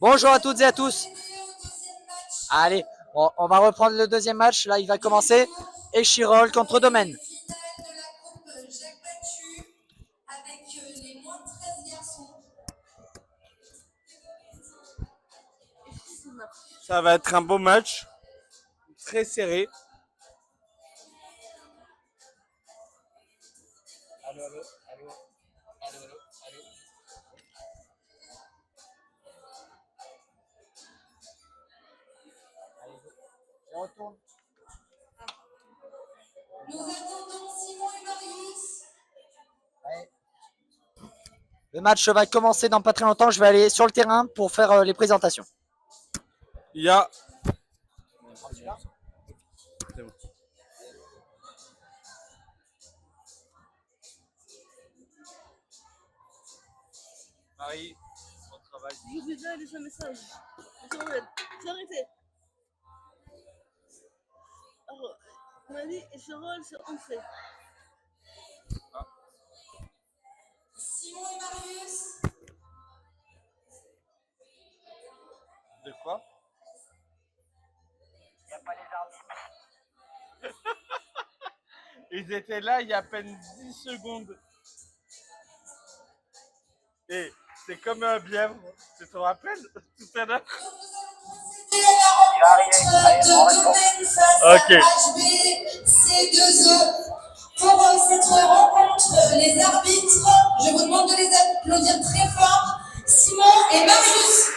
Bonjour à toutes et à tous. Allez, on va reprendre le deuxième match. Là, il va commencer. Échirol contre Domaine. Ça va être un beau match, très serré. Allô, allô, allô, allô, allô, allô. Allez, je retourne. Nous attendons Simon et Marius. Allez. Le match va commencer dans pas très longtemps. Je vais aller sur le terrain pour faire les présentations. Il y a. Marie, on travaille. Je vous ai déjà laissé un message. C'est arrêté. Alors, on m'a dit, Échirol, c'est entré. Simon et Marius. De quoi? Il n'y a pas les arbitres. Ils étaient là il y a à peine 10 secondes. Et c'est comme un bièvre, tu te rappelles tout à l'heure? La rencontre de Domaine face à Ok. HBC2E. Pour cette rencontre, les arbitres, je vous demande de les applaudir très fort. Simon et Marius.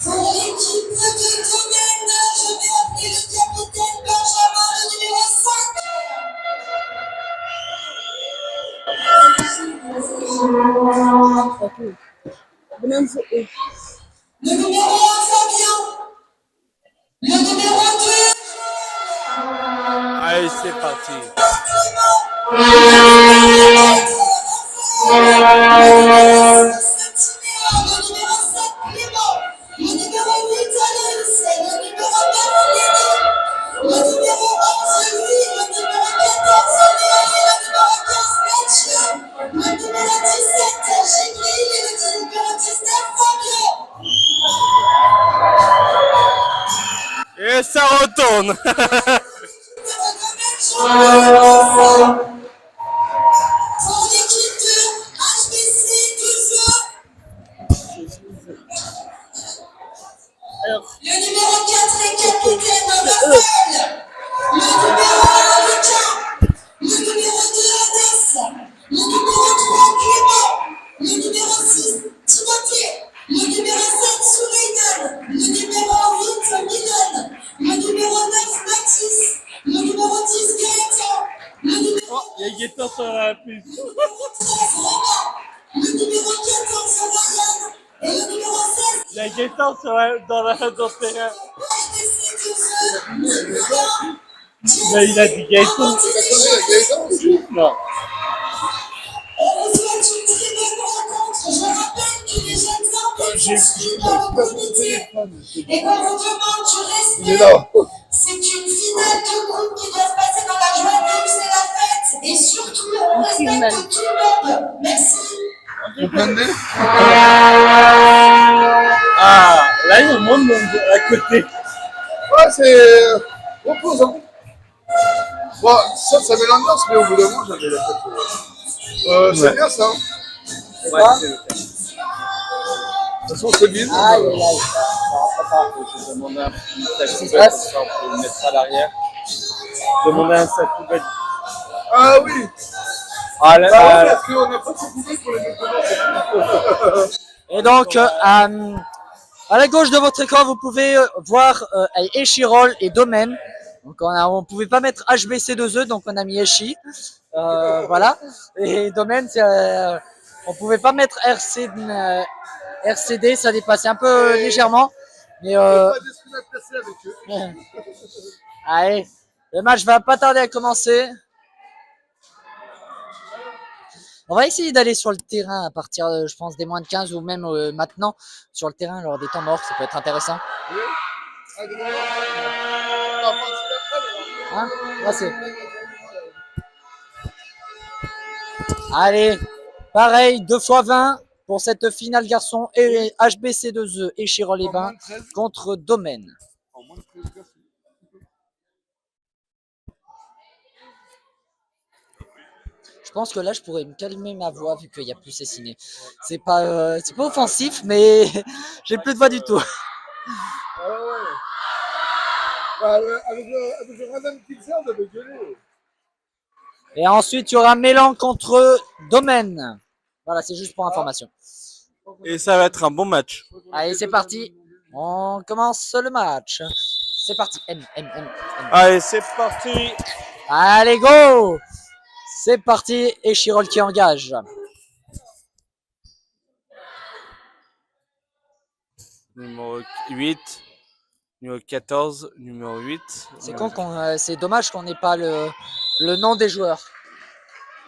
Pour l'équipe de Domaine, je vais appeler le capitaine Benjamin, le numéro 5. Le numéro 1, Fabien. Le numéro 2, Allez, c'est parti. Et ça retourne. pour l'équipe de HBC2E. Alors, Le numéro 4 est capitaine Raphaël. Le numéro 1 Lucas. Le numéro 2 Adès. Le numéro 3 Clément. Le numéro 6 Timothée. Le numéro 7 Souleymane. Le numéro 8 Milan. Le numéro 9 Mathis. Le numéro 10 Gaëtan. Le numéro Oh, il y a Gaëtan sur la puce. 13 Romain. Le numéro 14 Ryan. Et le numéro 16 Il y a Gaëtan dans le terrain. Mais il a dit Gaëtan. Non. On vous souhaite une très bonne rencontre. Je rappelle que les jeunes arbitres sont suivis par le comité et qu'on vous demande du respect. C'est une finale de groupe qui doit se passer dans la joie de vivre, c'est la fête. Et surtout, on respecte tout le monde. Merci. Ah, là, il y a moins de monde à côté. Ouais, c'est reposant. Bon, ça met l'ambiance, mais au bout d'un moment, j'avais la tête. C'est Ouais. bien ça. Ouais, c'est le cas. De toute façon, c'est bien. Aïe, aïe, aïe. Je demande un petit sacoubet, comme ça on peut le mettre à l'arrière. Demander un sacoubet. Ah oui. Ah, là, Bah oui, parce qu'on n'a pas de coupé pour les mettre dedans. Et donc, à la gauche de votre écran, vous pouvez voir Échirol et Domaine. Donc, on pouvait pas mettre HBC2E, donc on a mis Echi. Voilà. Et Domaine, on pouvait pas mettre RCD, ça dépassait un peu légèrement. Mais Pas d'esprit d'adversaire avec eux. allez, le match va pas tarder à commencer. On va essayer d'aller sur le terrain à partir, je pense, des moins de 15 ou même maintenant sur le terrain lors des temps morts. Ça peut être intéressant. Oui. Ah, de nouveau. Non, enfin, c'est Hein? Là, c'est... Allez, Pareil, 2 x 20 pour cette finale garçon et HBC2E et Chirol-les-Bains En moins de 13. contre Domaine. En moins de 13 garçons. Je pense que là, je pourrais me calmer ma voix vu qu'il n'y a plus ces ciné. C'est pas offensif, mais j'ai plus de voix du tout. Ah ouais. Bah, avec le Radam Pizza, on avait gueulé. Et ensuite, il y aura Mélan contre Domaine. Voilà, c'est juste pour information. Et ça va être un bon match. Allez, c'est parti. On commence le match. C'est parti. M. Allez, c'est parti. Allez, go! C'est parti. Et Chirol qui engage. Numéro 8. Numéro 14. Numéro 8. C'est dommage qu'on n'ait pas le nom des joueurs.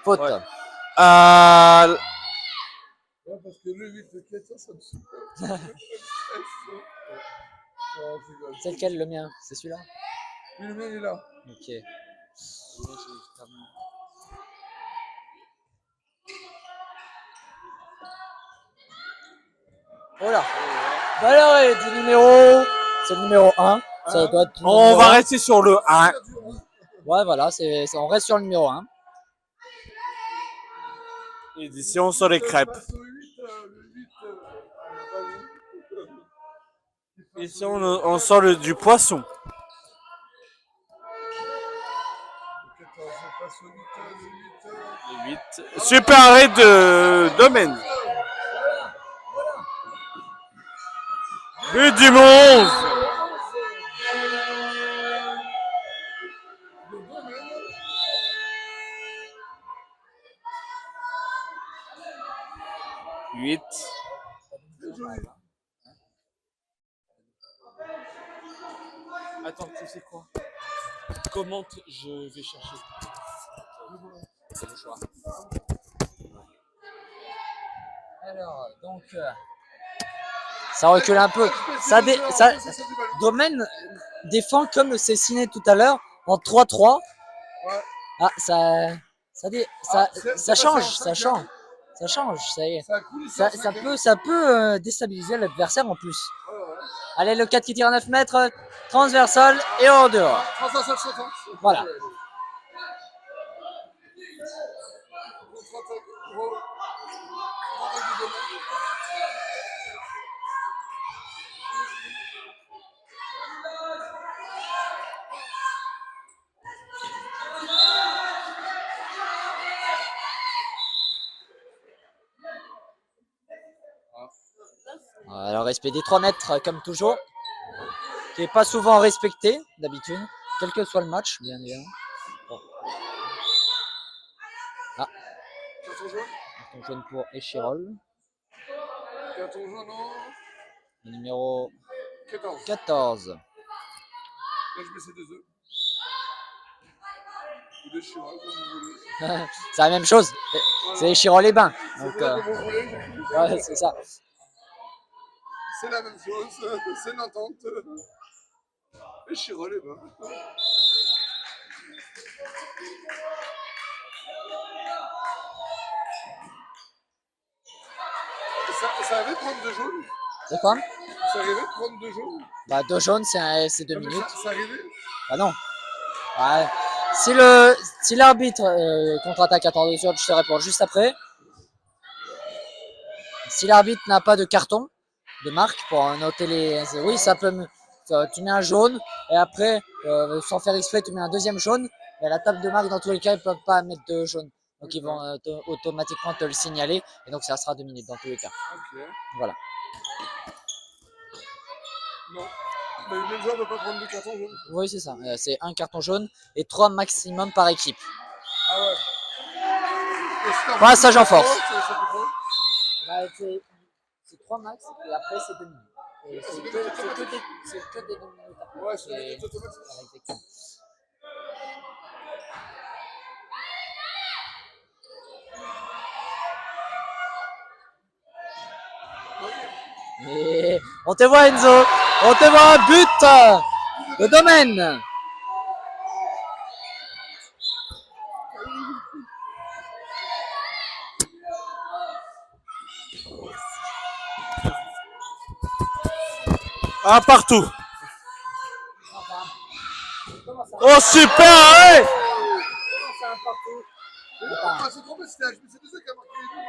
Faute. Ouais. Ouais, parce que le 8, le 14, ça me saoule. Non, c'est quoi. C'est lequel le mien? C'est celui-là? Oui, le mien, il est là. Ok. Oh là. Bah alors, du numéro. C'est le numéro 1. Ça doit être le On numéro va 1. rester sur le 1. Ouais, voilà, on reste sur le numéro 1. Édition sur les crêpes. Passe au 8, le 8, on n'a pas vu. Ici, on sort du poisson. Le 14, on passe au 8, le 8. Le 8. Super arrêt de Domaine. But du 11. Huit. Attends, tu sais quoi? Commente, je vais chercher. C'est le choix. Alors, donc. Ça recule un peu. Domaine défend comme c'est signé tout à l'heure en 3-3. Ouais. Ah, ça change. Ça y est. Ça a coulé, Ça peut déstabiliser l'adversaire en plus. Allez, le 4 qui tire à 9 mètres, transversal et en dehors. Transversal sautant. Voilà. Alors, respect des 3 mètres, comme toujours, qui n'est pas souvent respecté d'habitude, quel que soit le match, bien évidemment. Bon. Ah. Carton jaune. Carton jaune pour Échirol. Carton jaune, non. Le numéro 14. 14. Là, je mets ces 2 œufs. Ou des Chirol, comme vous voulez. C'est la même chose. C'est Échirol-les-Bains. Donc, C'est comme vous voulez. ouais, c'est ça. C'est la même chose. C'est une entente. Et Chirol, les bains. Ça arrivait de prendre 2 jaunes. C'est quoi? Ça arrivait de prendre 2 jaunes. Bah, 2 jaunes, c'est 2 minutes. Ça arrivait. Bah non. Ouais. Si l'arbitre contre-attaque à temps de jeu, je te réponds juste après. Si l'arbitre n'a pas de carton de marque pour noter les... Oui, ça peut... Tu mets un jaune et après, sans faire exprès, tu mets un deuxième jaune. Et à la table de marque, dans tous les cas, ils ne peuvent pas mettre de jaune. Donc, ils vont automatiquement te le signaler. Et donc, ça sera 2 minutes dans tous les cas. Ok. Voilà. Non. Mais le même joueur ne peut pas prendre 2 cartons jaunes. Oui, c'est ça. C'est un carton jaune et 3 maximum par équipe. Ah ouais. Ouais, ça, j'en force. Ça fait quoi? Bah, c'est 3 max et après, c'est 2 minutes. Et c'est que des 2 minutes. Après. Ouais, c'est automatique. Exactement. Et on te voit, Enzo. On te voit un but de Domaine. Un partout. Oh super, ouais. Comment ça, un partout? Ah, c'est trompé, c'était HBC2E qui a marqué les deux.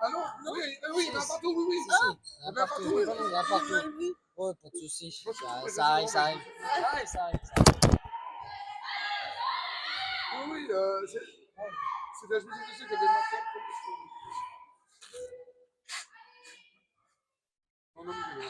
Ah non, oui, oui, il y en a un partout, oui, oui. Si, si, Il y en a un partout, oui. il y a un partout. Mal vu. Ouais, pas de soucis. Moi, je trouve Ça arrive, que ça arrive. c'est Ça arrive, ça arrive. Oui, oui, c'est HBC2E qui avait marqué un premier. Non, non, mais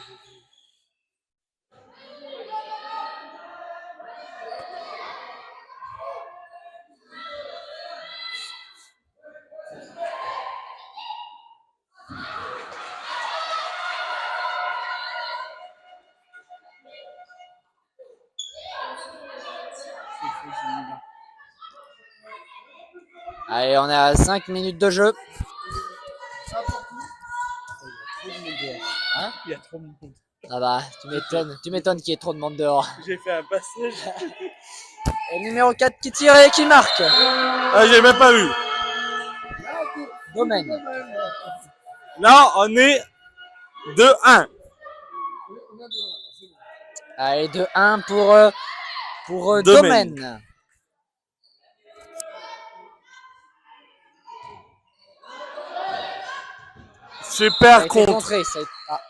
Allez, on est à 5 minutes de jeu. c'est un partout. Hein? Il y a trop de monde. Ah bah, tu m'étonnes qu'il y ait trop de monde dehors. J'ai fait un passage. Et le numéro 4 qui tire et qui marque. Ah, j'ai même pas vu. Domaine. Là, on est 2-1. Allez, 2-1 pour Domaine. Domaine. Ça a Super été contre. contré. Ça a été... Ah.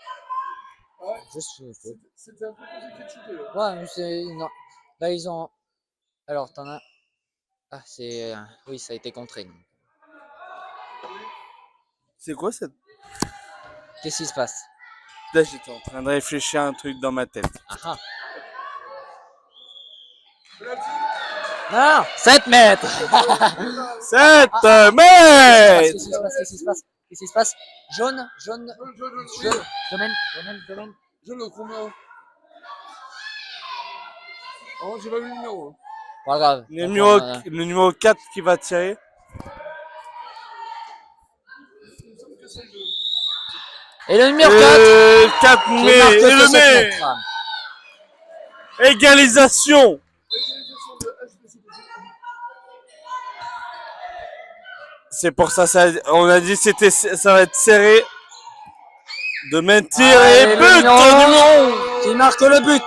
Ouais. Juste, C'était un peu compliqué de shooter. ouais, mais c'est... Non. Là, ils ont... Alors, t'en as... Ah, c'est... Oui, ça a été contré. C'est quoi cette... Qu'est-ce qui se passe? Là, j'étais en train de réfléchir à un truc dans ma tête. Ah ah. Non, 7 mètres. 7 Qu'est-ce mètres. qui se passe? Qu'est-ce qui se passe? Qu'est-ce qui se passe? Jaune. Jaune. Domaine. Jaune au combien? Oh, j'ai pas vu le numéro. Pas grave. Le numéro 4 qui va tirer. Il me semble que c'est jaune. Et le numéro 4 Et 4 qui mai. marque Et ce le 7 mai. mètres. Égalisation. Égalisation de HBC2E. C'est pour ça, on a dit que ça va être serré. De mentir Allez, et le but numéro du monde. qui marque le but.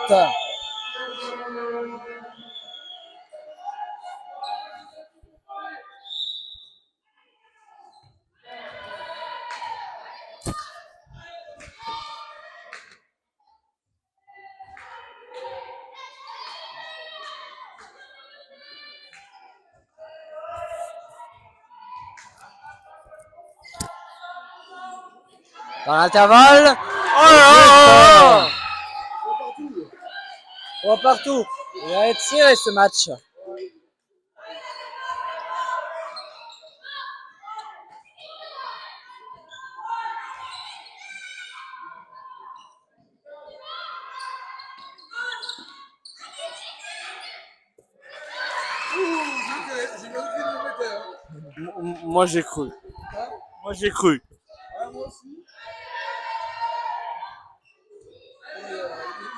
Dans l'intervalle. Oh là là. On va partout. Il va être serré ce match. J'ai bien vu qu'il le mettait. Hein. Moi j'ai cru. Moi j'ai cru. Ah, moi aussi. Il y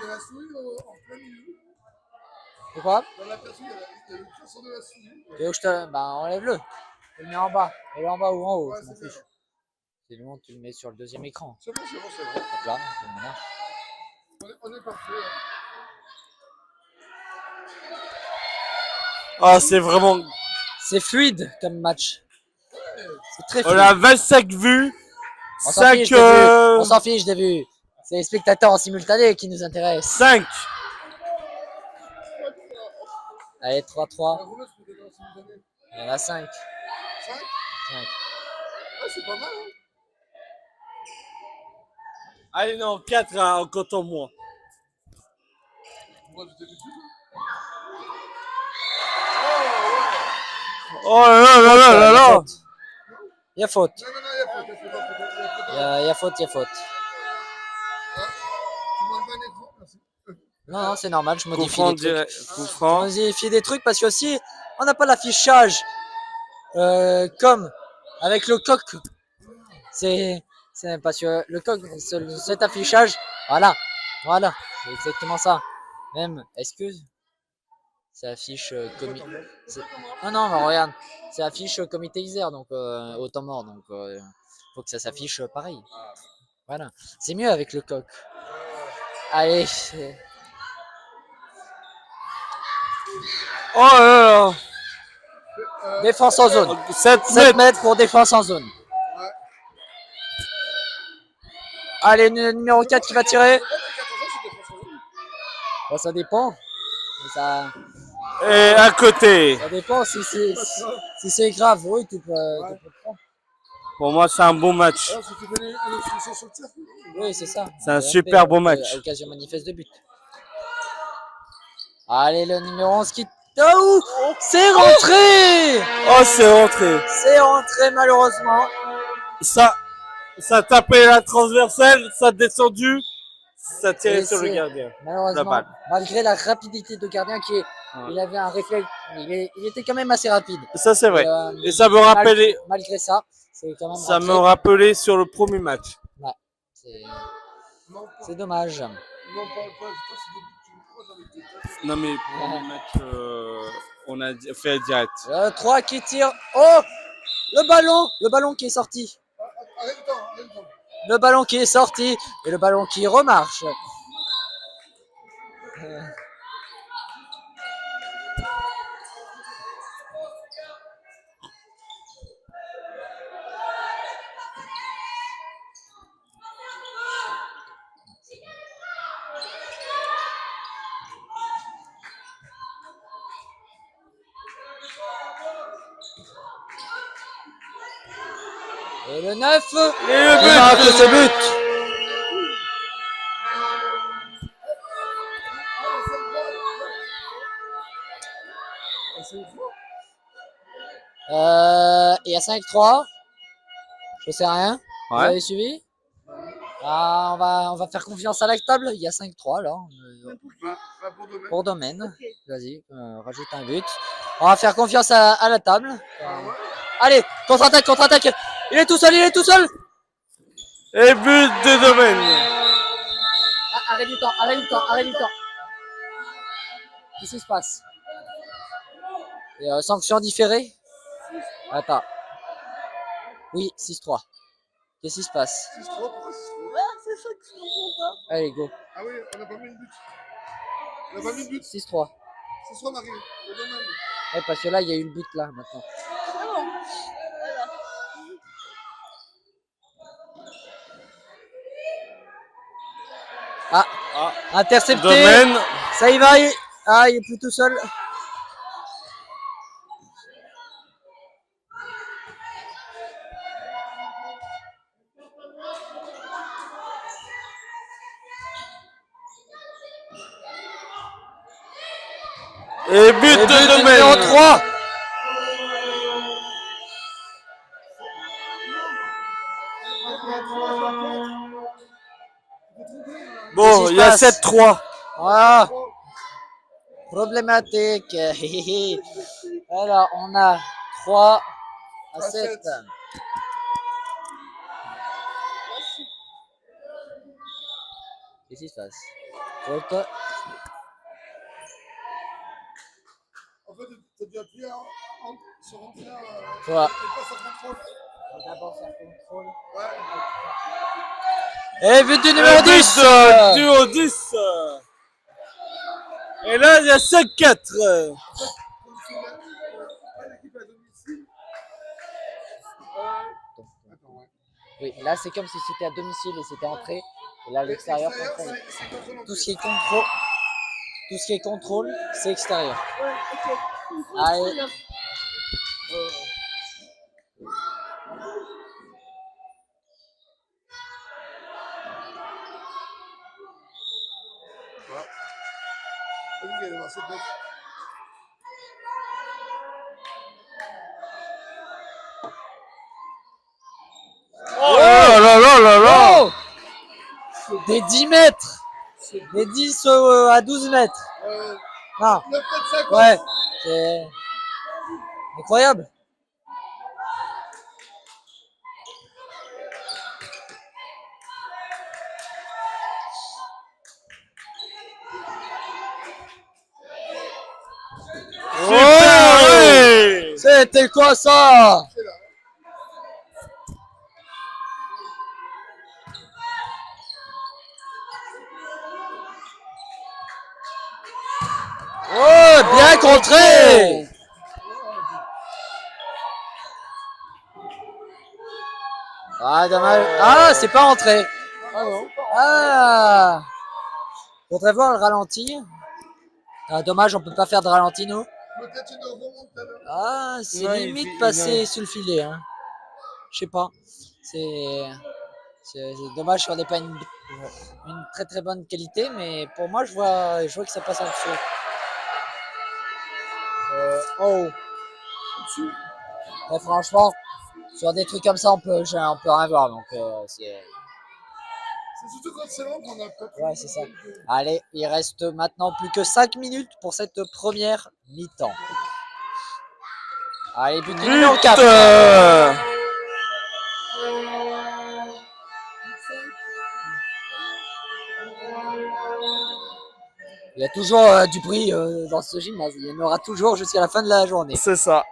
a la souris en plein milieu. Pourquoi? Dans la personne, il y a le curseur de la souris. Tu veux que je te... Bah enlève-le. Tu le mets en bas. Et en bas ou en haut, Ouais, je m'en c'est fiche. bien. Sinon tu le mets sur le deuxième écran. C'est bon, c'est bon, c'est bon. Hop là, tu le mets là. On est parfait. Hein. Ah, c'est vraiment. C'est fluide comme match. C'est très On fluide. a 25 vues. On s'en 5. fiche des vues. On s'en fiche des vues. C'est les spectateurs en simultané qui nous intéressent. 5. Allez, 3-3. La rouleuse, peut-être dans une année. Il y en a 5. 5. 5. Ah, c'est pas mal. Hein. Allez, non, 4 en comptant moi. Moi, je t'ai vu tout. Oh là là là là là. Il y a faute. Non, non, non, il y a faute. Il y a faute, il y a faute. Ah, tu m'enlèves un écran, merci. Non, non, c'est normal, je modifie Coup franc des trucs. direct. Coup On franc. modifie des trucs parce que aussi, on n'a pas l'affichage comme avec le coq. C'est parce que le coq, cet affichage, voilà, c'est exactement ça. Même, est-ce que ça affiche non, non, mais regarde, ça affiche comité Isère, donc au temps mort, donc faut que ça s'affiche pareil. Voilà, c'est mieux avec le coq. Allez. Oh là là. Défense en zone. 7 7 mètres. mètres pour défense en zone. Allez, numéro 4 qui va tirer. Bon, ça dépend. Ça Et à côté. dépend si c'est grave. Oui, tu peux prendre. Pour moi, c'est un bon match. Alors, si tu fais une expulsion sur le cercle, Oui, c'est ça. C'est un super beau match. Occasion manifeste de but. Allez, le numéro 11 qui... Oh, c'est rentré. Oh, c'est rentré. C'est rentré malheureusement. Ça a tapé la transversale, ça a descendu, ça a tiré Et sur le c'est- gardien. La Malheureusement, balle. malgré la rapidité de gardien il avait un réflexe, il était quand même assez rapide. Ça, c'est vrai. Et, Et ça me rappelait, malgré ça, c'est quand même ça me rentré. rappelait sur le premier match. Ouais, c'est non, pas, c'est dommage. non, pas, c'est des buts, tu me crois, j'en étais pas. Non, mais premier match, on a fait direct. Le 3 qui tire. Oh, le ballon qui est sorti. Arrête le temps, arrête le temps. Le ballon qui est sorti et le ballon qui remarche. Et le 9 Et le qui but. marque ce but. Il y a 5-3. Je sais rien. Vous Ouais. avez suivi? Ah, on va faire confiance à la table. Il y a 5-3 là. Pour demain. Pour domaine. Vas-y, rajoute un but. On va faire confiance à la table. Allez, contre-attaque, contre-attaque. Il est tout seul, il est tout seul. Et but de domaine. Ah, arrête du temps, arrête du temps, arrête du temps. Qu'est-ce qui se passe? Et, sanction différée? Attends. Oui, 6-3. Qu'est-ce qui se passe? 6-3, pourquoi 6-3? Ouais, c'est ça que je comprends pas. Allez, go. Ah oui, on n'a pas mis le but. On n'a pas mis le but. 6-3. 6-3, Marie. Le domaine. Ouais, parce que là, il y a eu le but là maintenant. Ah bon. Voilà. Ah, Ah, intercepté. domaine. Ça y va. Il est plus tout seul. Et but Et de but domaine. numéro 3. Bon, il y a passe 7-3. Voilà. Problématique. Alors, on a 3 à 7. Qu'est-ce qui se passe? Faute. En fait, tu as dû appuyer sur rentrer Voilà. et pas sur contrôle. On va d'abord faire contrôle. Ouais. Et but du numéro Et but 10. de numéro 10. Et là, il y a 5-4. Comme c'est pas l'équipe à domicile. Attends, ouais. Oui, là c'est comme si c'était à domicile et c'était entré. Et là à l'extérieur, contrôle. c'est contrôle en Tout ce plus. qui est contrôle, tout ce qui est contrôle, c'est extérieur. Ouais, ok. Allez. C'est là. Vas-y, allez voir, c'est bon. Oh là là là là là. Oh, des 10 mètres. Des 10 à 12 mètres. Non, 9,5. ouais, c'est incroyable. Super, ouais. C'était quoi ça? C'est là. Oh, bien contré. Ah, dommage. Ah, c'est pas entré. Ah non. Ah. Faudrait voir le ralenti. Ah, dommage, on peut pas faire de ralenti, nous. Peut-être une remontada. Ah, c'est Non, limite il passé sous le filet. Hein. Je sais pas. C'est dommage qu'on n'ait pas une très très bonne qualité, mais pour moi, je vois que ça passe en dessous. Oh. Ouais, franchement, sur des trucs comme ça, on peut rien voir. Donc, c'est. C'est surtout quand c'est long qu'on a pas. Ouais, c'est ça. Allez, il reste maintenant plus que 5 minutes pour cette première mi-temps. Allez, but numéro 4. Il y a toujours du bruit dans ce gymnase. Il y en aura toujours jusqu'à la fin de la journée. C'est ça.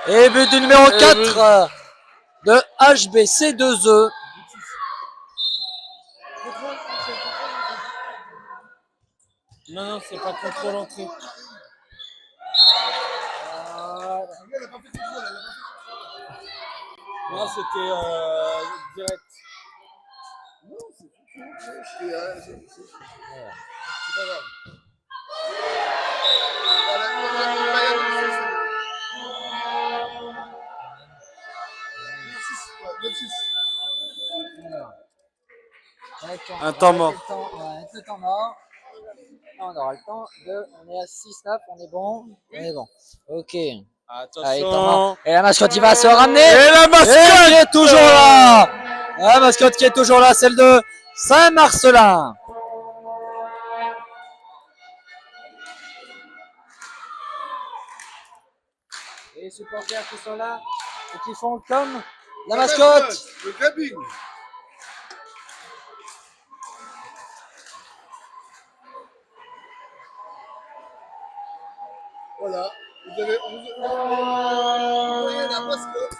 Et but numéro 4 de HBC2E. Non, c'est pas contrôle entrée. Non, c'était direct. Non, c'est pas grave. Un temps mort. Le temps mort. On aura le temps de. On est à 6-9, on est bon. On est bon. Ok. Allez, temps mort. Attention. Et la mascotte, il va se ramener. Et la mascotte qui est toujours là. La mascotte qui est toujours là, celle de Saint-Marcelin. Et les supporters qui sont là et qui font comme la mascotte. Le grabbing. Voilà. Vous voyez la mascotte.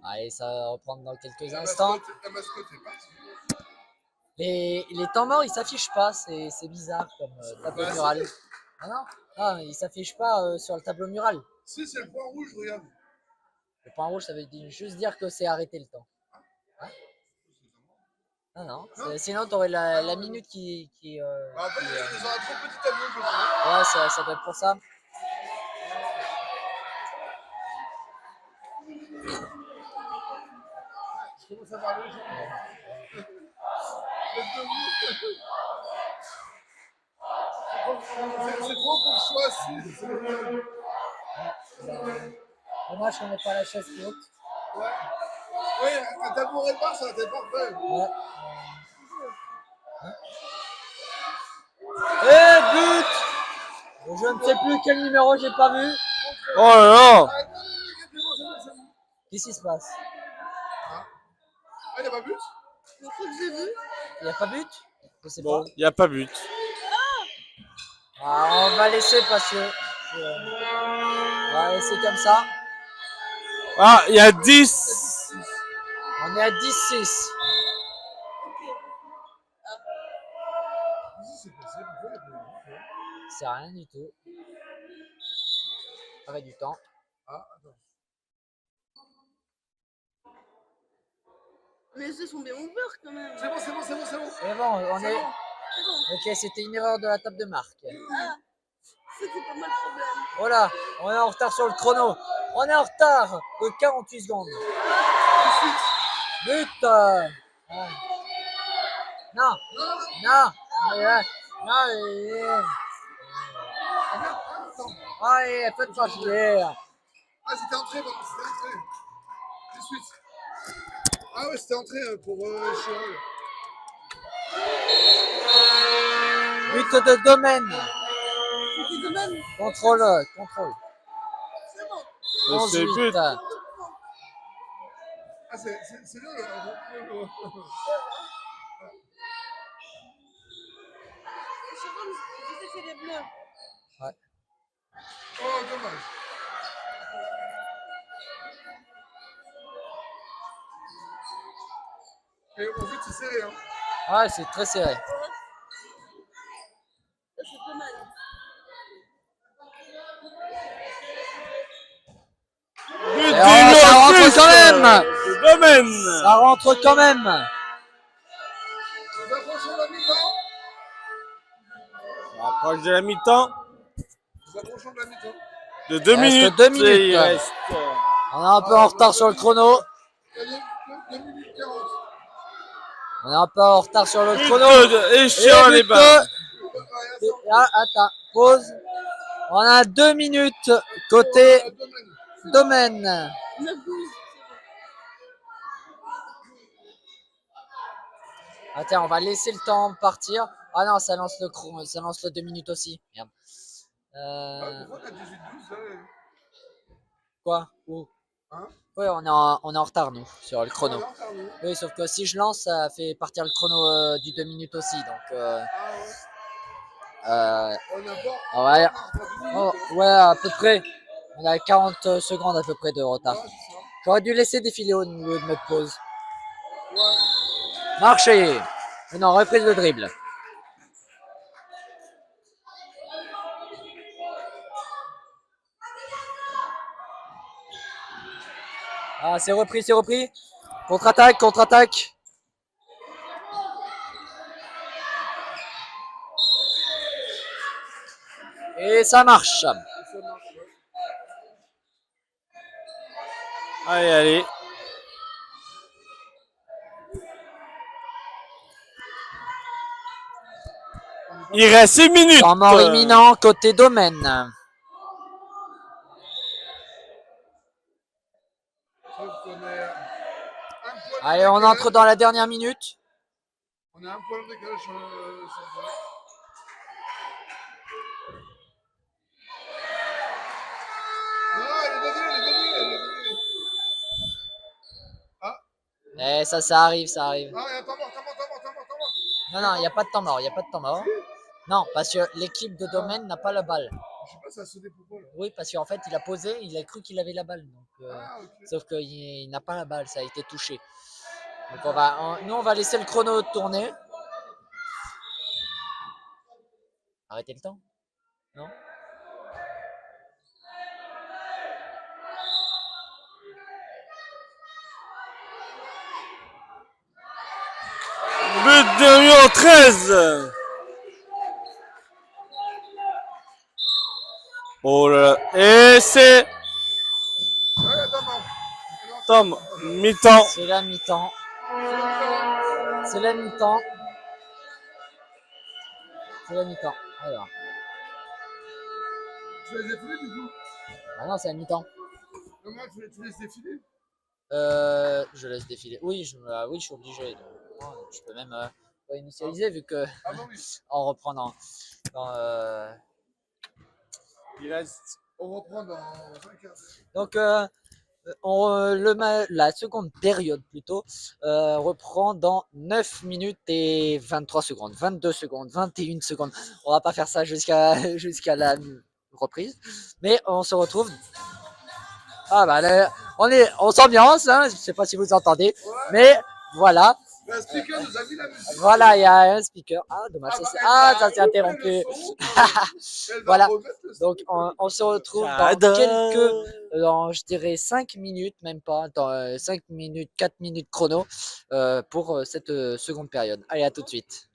Allez, ça va reprendre dans quelques instants. La mascotte est partie. Les temps morts, ils s'affichent pas, c'est bizarre comme tableau mural. Ah non? Ah, ils s'affichent pas sur le tableau mural. Si, c'est le point rouge, regarde. Le point rouge, ça veut juste dire que c'est arrêté le temps. Hein? Ah non, sinon t'aurais la minute qui En fait, ils ont un trop petit tableau, je crois. ouais, ça doit être pour ça. Je commence à voir les gens. C'est trop pour que je sois assis. Dommage qu'on n'ait pas la chaise qui haute. Ouais. Oui, un tabouret de bar, ça aurait été parfait. Ouais. Et but! Je ne sais plus quel numéro j'ai pas vu. Oh là là. Qu'est-ce qui se passe? Ah, il n'y a pas but? Le truc que j'ai vu. Il n'y a pas but? Je sais Bon, pas. il n'y a pas but. Ah, on va laisser parce que. On va laisser comme ça. Ah, il y a 10. On est à 10-6. C'est rien du tout. Arrêt du temps. Ah, attends. Mais ils sont bien ouverts quand même. C'est bon, c'est bon, c'est bon, c'est bon. C'est bon, on est. C'est bon. Ok, c'était une erreur de la table de marque. Ah, c'était pas mal le problème. Voilà, on est en retard sur le chrono. On est en retard de 48 secondes. But. Ouais. Non, non, non, allez, faites pas chier. Ah, c'était entré, bon, c'était entré. Tout de suite. Ah ouais, c'était entré pour Chirol. But de domaine. C'était de même. Contrôle. C'est bon. C'est 11-8. but. Ah, c'est bien le. Sharon, je sais que c'est les bleus. Oh, dommage. Et en fait, c'est serré. Hein. Ouais, c'est très serré. Ça, c'est pas mal. But Et ça rentre quand même. de Domaine. Ça rentre quand même. Nous approchons la mi-temps. On approche de la mi-temps. Nous approchons de la mi-temps. De 2 Il reste minutes. 2 minutes. Il reste. On est un peu en retard sur le chrono. Gagné 2 minutes 40. On est un peu en retard sur le chrono. Et sur les balles. Ah, attends, pause. On a 2 minutes côté domaine. 9-12. Attends, on va laisser le temps partir. Ah non, ça lance le chrono, ça lance le 2 minutes aussi. Merde. Pourquoi t'as 18-12 Quoi? Où? Hein? Oui, on est en retard, nous, sur le chrono. Oui, sauf que si je lance, ça fait partir le chrono du 2 minutes aussi. Donc, On a pas. ouais, ouais, à peu près. On a 40 secondes à peu près de retard. J'aurais dû laisser défiler au niveau de notre pause. Marché. Non, reprise de dribble. Ah, c'est repris, c'est repris. Contre-attaque, contre-attaque. Et ça marche. Allez, allez. Il reste 6 minutes. Temps mort imminent côté domaine. Allez, on entre dans la dernière minute. On a un problème de décalage sur le. Non, elle est gagné. Ah. Eh, ça arrive, ça arrive. Ah, il y a un temps mort. Non, non, il n'y a pas de temps mort, il n'y a pas de temps mort. Non, parce que l'équipe de domaine n'a pas la balle. Je sais pas, ça a sonné pourquoi là. Oui, parce qu'en fait, il a posé, il a cru qu'il avait la balle. Donc, Ok. sauf qu'il n'a pas la balle, ça a été touché. Donc nous, on va laisser le chrono tourner. Arrêtez le temps? Non? But de Lyon 13. Oh là là. Et c'est Tom, mi-temps. C'est la mi-temps. C'est la mi-temps. C'est la mi-temps. Alors. Tu les as défilés du coup? Ah non, c'est la mi-temps. Comment tu laisses défiler? Je laisse défiler. Oui, oui, je suis obligé. Donc, je peux même pas initialiser vu que Ah bah oui. en reprenant. Il reste. On reprend dans 5 heures. Donc, la seconde période plutôt reprend dans 9 minutes et 23 secondes, 22 secondes, 21 secondes. On va pas faire ça jusqu'à la reprise, mais on se retrouve. Ah bah là, on s'ambiance, hein, je sais pas si vous entendez, mais voilà. Le speaker nous a mis la musique. Voilà, il y a un speaker. Ah, dommage. Ça s'est interrompu. Voilà. Donc, on se retrouve dans je dirais 5 minutes, même pas, dans 5 minutes, 4 minutes chrono pour cette seconde période. Allez, à tout de suite.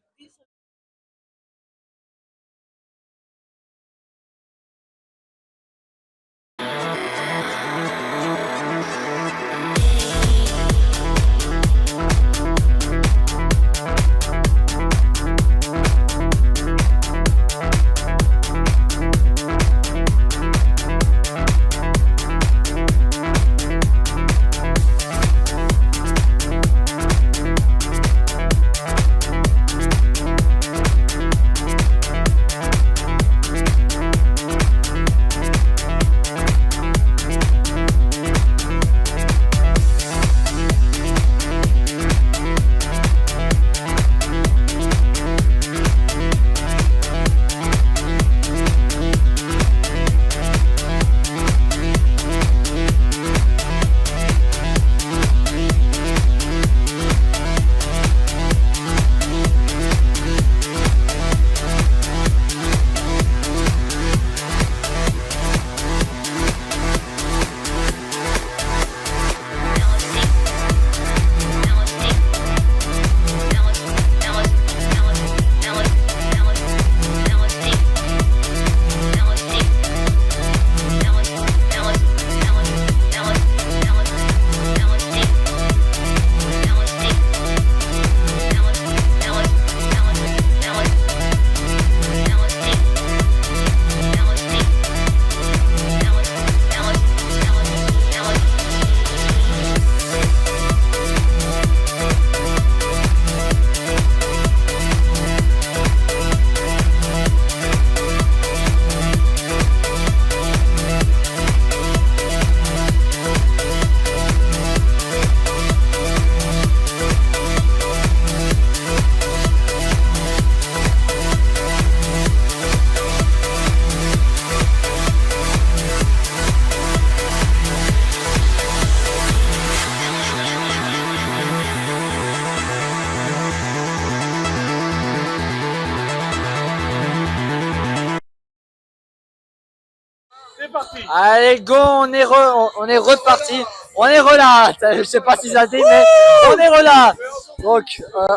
parti. Allez, go, on est reparti. On est relà. Je sais pas si ça dit, mais on est relà. Donc,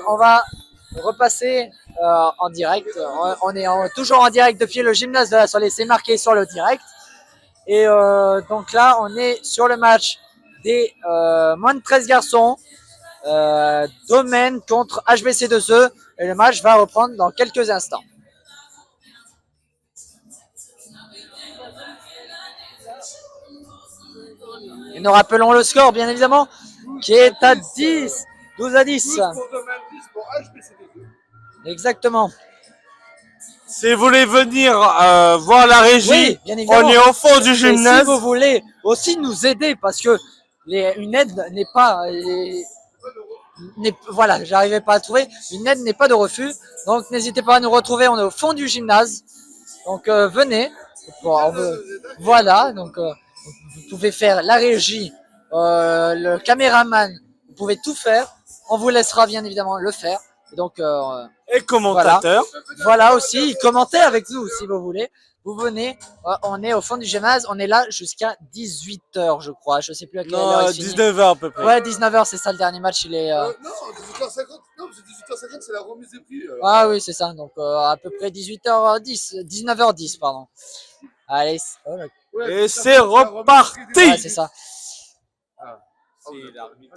on va repasser en direct. On est toujours en direct depuis le gymnase de la Solée. C'est marqué sur le direct. Et donc là, on est sur le match des moins de 13 garçons. Domaine contre HBC2E. Et le match va reprendre dans quelques instants. Et nous rappelons le score, bien évidemment, qui est à 10, 12 à 10. 12 pour Domaine, 10 pour HBC2E. Exactement. Si vous voulez venir voir la régie, Oui, bien évidemment. on est au fond du Et gymnase. si vous voulez aussi nous aider, parce que une aide n'est pas... voilà, j'arrivais pas à trouver. Une aide n'est pas de refus. Donc n'hésitez pas à nous retrouver, on est au fond du gymnase. Donc venez. Bon, voilà, donc vous pouvez faire la régie, le caméraman, vous pouvez tout faire. On vous laissera bien évidemment le faire. Et donc, Et commentateur. voilà aussi, commentez avec nous si vous voulez. Vous venez, on est au fond du gymnase, on est là jusqu'à 18h je crois, je sais plus à quelle heure Non, il finit. 19h à peu près. Ouais, 19h c'est ça le dernier match, il est... Non, 18h50, non, parce que 18h50 c'est la remise des prix. Alors. Ah oui, c'est ça, donc à peu près 18h10, 19h10 pardon. Allez, oh, là. Ouais, Et c'est reparti. Ouais, c'est ça. Si l'arbitre.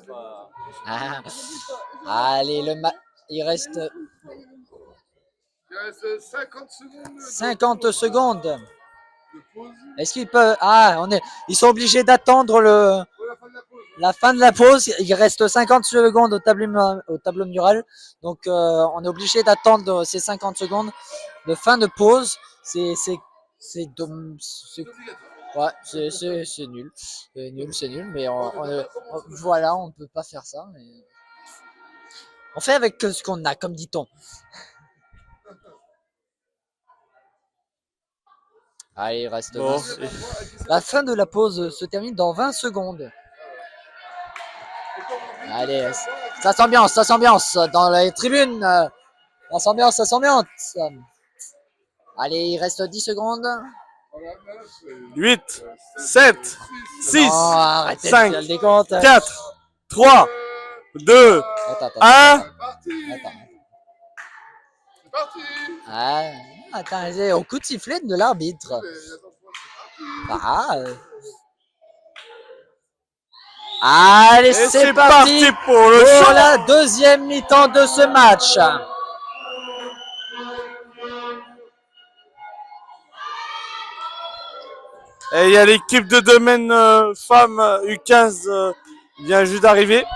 Ah. Allez, il reste Il reste 50 secondes. 50 secondes. De pause. Est-ce qu'ils peuvent... Ah, ils sont obligés d'attendre Pour la fin de la pause. la fin de la pause. Il reste 50 secondes au tableau mural. Donc, on est obligé d'attendre ces 50 secondes de fin de pause. C'est ouais, c'est nul. C'est nul, mais voilà, on ne peut pas faire ça. Mais... On fait avec ce qu'on a, comme dit-on. Allez, il reste Bon, 20. La fin de la pause se termine dans 20 secondes. Allez, ça s'ambiance dans les tribunes. Ça s'ambiance. Allez, il reste 10 secondes. 8, 7, 6, Non, arrêtez 5, le décompte. 4, 3, 2, Attends. 1. Parti. Attends. C'est parti. Ah, attends, c'est au coup de sifflet de l'arbitre. Ah. Allez, Et c'est parti pour le pour show. la deuxième mi-temps de ce match. Et il y a l'équipe de domaine femmes U15 vient juste d'arriver.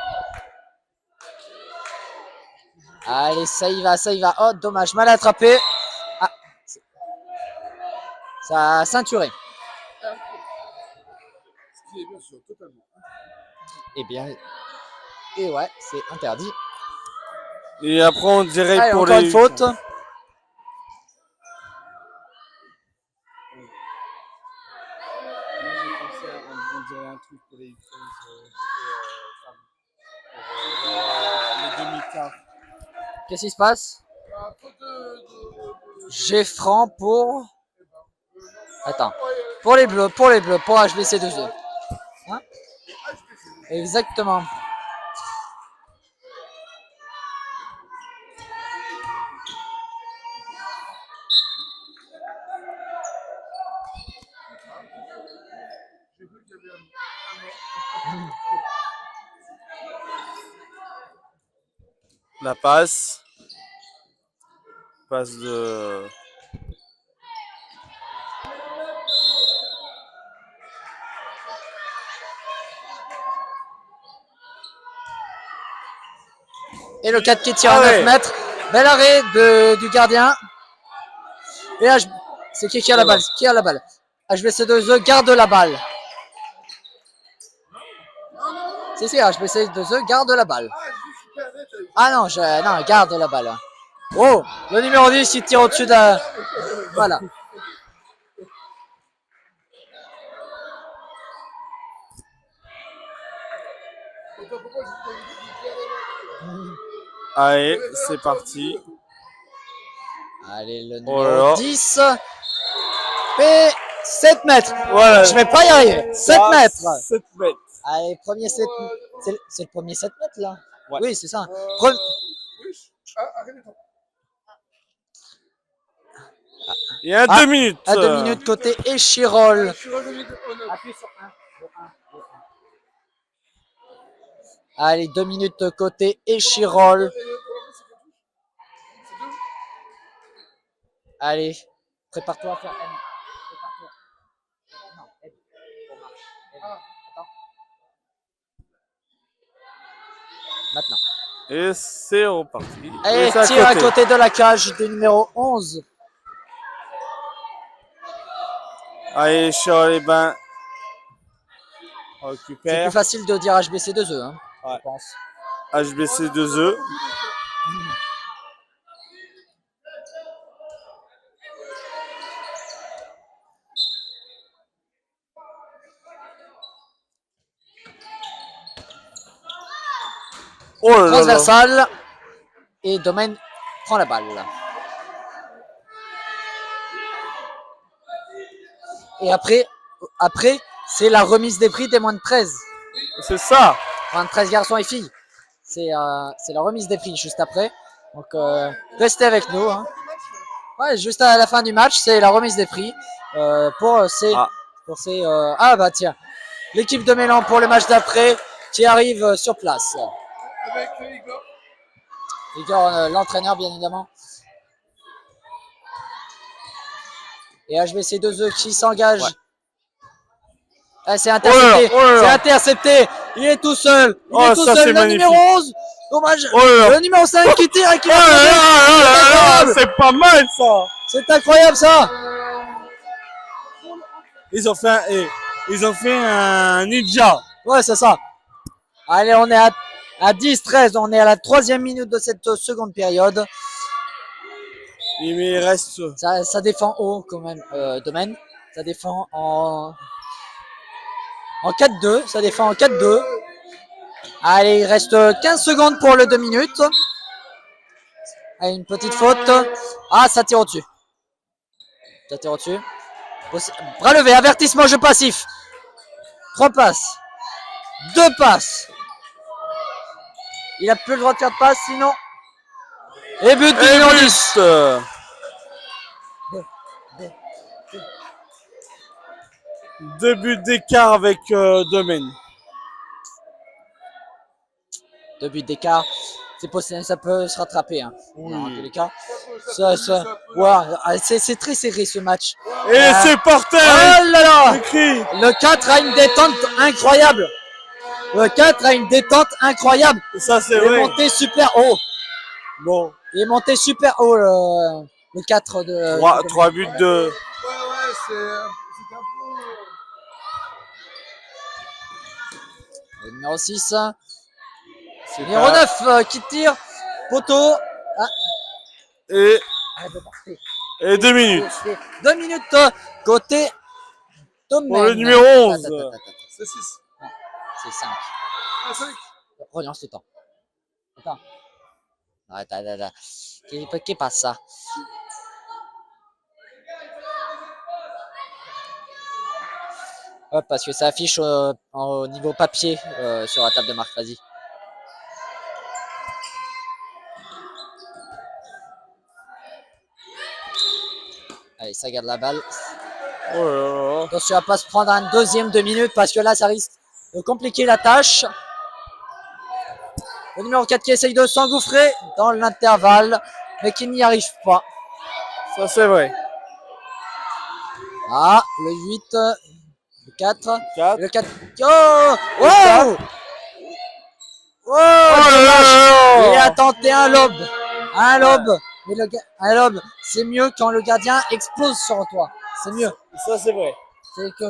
Allez, ça y va. Oh, dommage, mal attrapé. Ah. Ça a ceinturé. Ce qui est bien sûr, totalement. Eh bien, et ouais, c'est interdit. Et après on dirait Allez, pour encore les une faute. On dirait un truc pour les les demi-quarts. Qu'est-ce qui se passe? J'ai franc pour... Attends. Pour les bleus, pour HBC2E. Hein? Exactement. la passe. Passe de... Et le 4 qui tire à 9 mètres. Bel arrêt du gardien. Et là, c'est qui a la balle? Qui a la balle? HBC2E garde la balle. Si, HBC2E garde la balle. Ah non, non, garde la balle. Oh, le numéro 10, il tire au-dessus de... Voilà. Allez, c'est parti. Allez, le Oh là numéro là. 10. Et 7 mètres. Voilà. Je vais pas y arriver. 7 Ah, mètres. 7 mètres. Allez, premier 7. C'est le premier 7 mètres là. Ouais. Oui, c'est ça. Oui. Arrête-toi. Il y a Ah, 2 minutes. À 2 minutes côté Échirol. Je suis revenu au 9. Appuie sur 1. Allez, 2 minutes côté Échirol. Allez, prépare-toi à faire M. Prépare-toi. Non, M. Pour marche. M. Attends. Maintenant. Et c'est reparti. Et c'est tir à côté de la cage du numéro 11. Allez, Charles les bains. On C'est plus récupère. facile de dire HBC2E, hein, Ouais. je pense. HBC 2E. Oh là là. Transversal. Et Domaine prend la balle. Et après c'est la remise des prix des moins de 13. C'est ça. Moins de 13 garçons et filles. C'est la remise des prix juste après. Donc restez avec nous. Hein. Ouais, juste à la fin du match, c'est la remise des prix pour ces. Ah bah tiens, l'équipe de Mélan pour le match d'après qui arrive sur place. Avec Igor. Igor, l'entraîneur bien évidemment. Et HBC2E qui s'engage. Ouais. Ah, c'est intercepté. Oh là là. C'est intercepté. Il est tout seul. Il Oh, est tout ça, seul. c'est Le magnifique. numéro 11. Dommage. Oh là là. Le numéro 5 qui tire et qui Oh là là là là là, incroyable. c'est pas mal ça. C'est incroyable ça. Ils ont fait un ninja. Ouais, c'est ça. Allez, on est à 10-13. On est à la 3e minute de cette seconde période. Mais il reste. Ça défend haut quand même, Domaine. Ça défend en 4-2. Ça défend en 4-2. Allez, il reste 15 secondes pour le 2 minutes. Allez, une petite faute. Ah, ça tire au-dessus. Ça tire au-dessus. Bras levé, avertissement, jeu passif. 3 passes. 2 passes. Il a plus le droit de faire de passe, sinon. Et but du numéro 10. Deux buts d'écart avec Domaine. 2 buts d'écart. C'est possible, ça peut se rattraper. Hein. Oui. Dans tous les cas. C'est très serré ce match. Et c'est porté. Oh là là. Écrit. Le 4 a une détente incroyable. Le 4 a une détente incroyable. Ça c'est Il est vrai. monté super haut. Bon. Il est monté super haut le 4 de. 3 buts de. Ouais, c'est un peu. Le numéro 6. C'est Numéro pas- 9 qui tire. Poteau. Ah, Et, arrête de porter. et 2 minutes. 2 minutes côté Domaine. Pour le numéro 11. Attends. C'est 6. C'est 5. Ah, 5. Relance le temps. Attends. Attends. Qu'est-ce passe ça? Hop, parce que ça affiche au niveau papier sur la table de marque. Vas-y. Allez, ça garde la balle. Oh là là. Attention à pas se prendre un deuxième 2 minutes parce que là, ça risque de compliquer la tâche. Le numéro 4 qui essaye de s'engouffrer dans l'intervalle, mais qui n'y arrive pas. Ça c'est vrai. Ah, le 8, le 4, 4. le 4. Oh! Wow! Oh! Il a tenté un lob. Un lob. Mais un lob, c'est mieux quand le gardien explose sur toi. C'est mieux. Ça c'est vrai.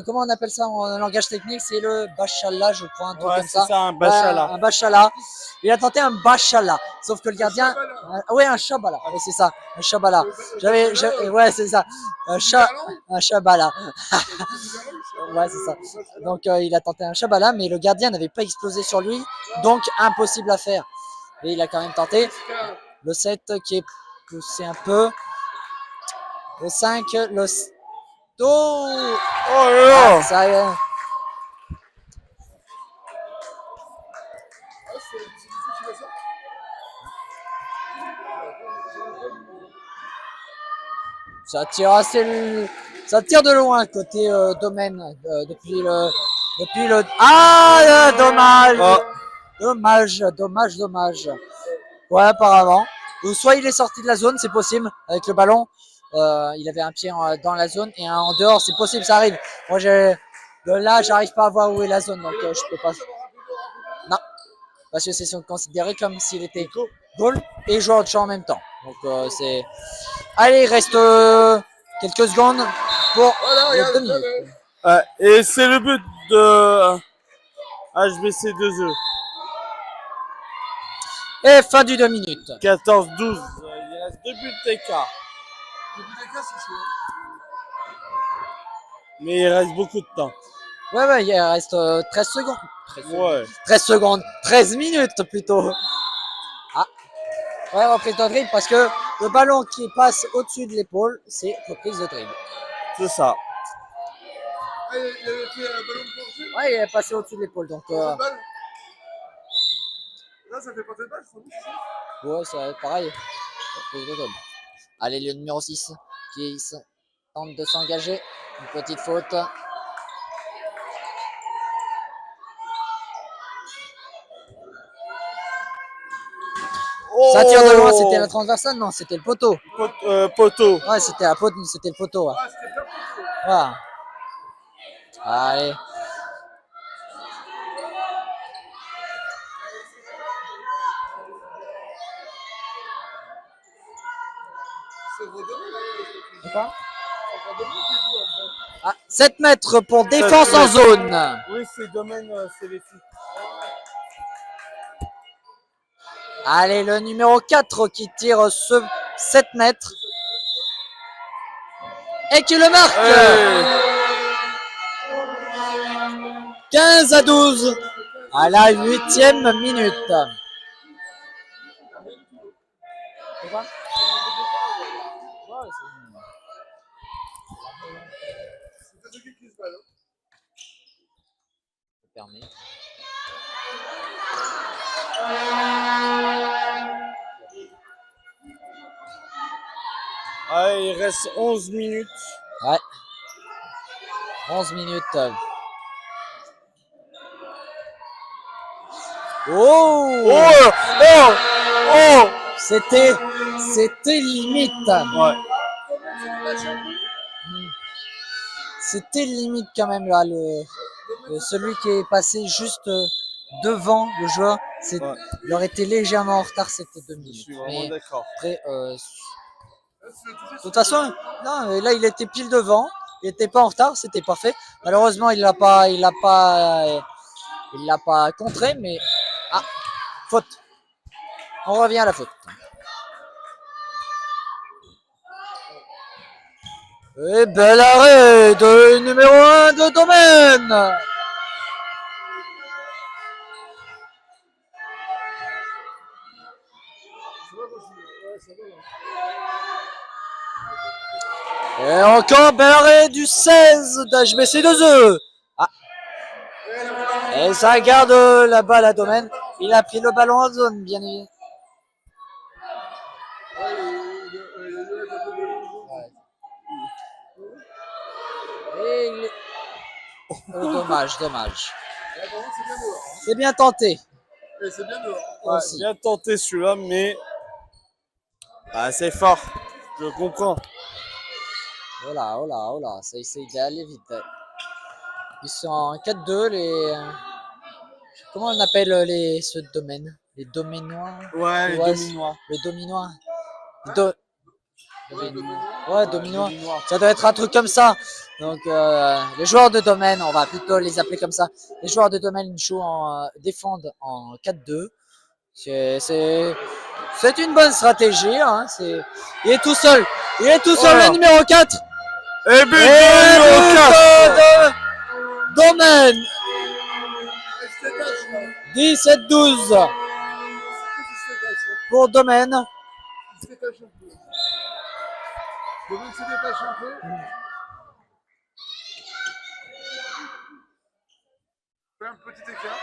Comment on appelle ça en langage technique? C'est le bachala, je crois, un truc Ouais, comme c'est ça. ça, un bachala. Un bachala. Il a tenté un bachala. Sauf que le gardien. Oui, un chabala. Oui, c'est ça. Un chabala. Ouais, c'est ça. Un chabala. Ouais, c'est ça. Donc, il a tenté un chabala, mais le gardien n'avait pas explosé sur lui. Donc, impossible à faire. Et il a quand même tenté. Le 7 qui est poussé un peu. Le 5, le Oh, Oh là là. ah, ça y est. Ah, c'est qui fait ça? Ça tire de loin côté domaine depuis le. Ah, dommage. Ah. Dommage. Ouais, apparemment. Ou soit il est sorti de la zone, c'est possible, avec le ballon. Il avait un pied dans la zone et un en dehors, c'est possible, ça arrive. Moi, de là, j'arrive pas à voir où est la zone, donc je peux pas. Non, parce que c'est considéré comme s'il était goal et joueur de champ en même temps. Donc c'est. Allez, il reste quelques secondes pour les 2 minutes. Ouais, et c'est le but de HBC 2E. Et fin du 2 minutes. 14-12. Il reste 2 buts d'écart. Depuis les cas, c'est chaud. Mais il reste beaucoup de temps. Ouais, il reste 13 secondes. Ouais. 13 secondes. 13 minutes plutôt. Ah. Ouais, reprise de dribble parce que le ballon qui passe au-dessus de l'épaule, c'est reprise de dribble. C'est ça. Ah, il avait fait un ballon de portée. Ouais, il est passé au-dessus de l'épaule. Donc, Balle. Là, ça fait pas de balle, je crois. ouais, c'est pareil. Reprise de dribble. Allez, le numéro 6 qui tente de s'engager. Une petite faute. Oh. Ça tire de loin, c'était la transversale? Non, c'était le poteau. Poteau. Ouais, c'était le poteau. Ouais. Ah, c'était pas possible. Voilà. Allez. C'est redonné, là. Quoi? Ah, 7 mètres pour défense en zone. Oui, c'est domaine, c'est les filles. Allez, le numéro 4 qui tire ce 7 mètres. Et qui le marque. Hey. 15-12 à la 8e minute. C'est celui qui se balle. Permis. Ah, il reste 11 minutes. Ouais. 11 minutes. Oh! Oh. C'était limite. Ouais. C'était limite quand même là celui qui est passé juste devant le joueur. Ouais. Il aurait été légèrement en retard, c'était 2 Je minutes. suis vraiment Mais d'accord. après, de toute façon, non, là il était pile devant. Il n'était pas en retard, c'était parfait. Malheureusement, il l'a pas contré, mais faute. On revient à la faute. Et bel arrêt de numéro 1 de domaine. Et encore bel arrêt du 16 d'HBC2E. Ah. Et ça garde la balle à domaine. Il a pris le ballon en zone, bien évidemment. Et dommage. C'est bien tenté. Et c'est bien dehors. Ouais, Aussi. bien tenté celui-là, mais c'est fort. Je comprends. Oh là, ça essaye d'aller vite. Ils sont en 4-2, comment on appelle ce domaine? Les doménois? Ouais, les Ouais, dominois. Les dominois. Ouais, dominois. Ça doit être un truc comme ça. Donc, les joueurs de domaine, on va plutôt les appeler comme ça. Les joueurs de domaine défendent en 4-2. C'est une bonne stratégie. Hein. Il est tout seul. Voilà. Le numéro 4. Et but de numéro 4. Domaine. 17-12 pour domaine. Il se détache un peu. Domaine se détache un peu. Fais un petit écart.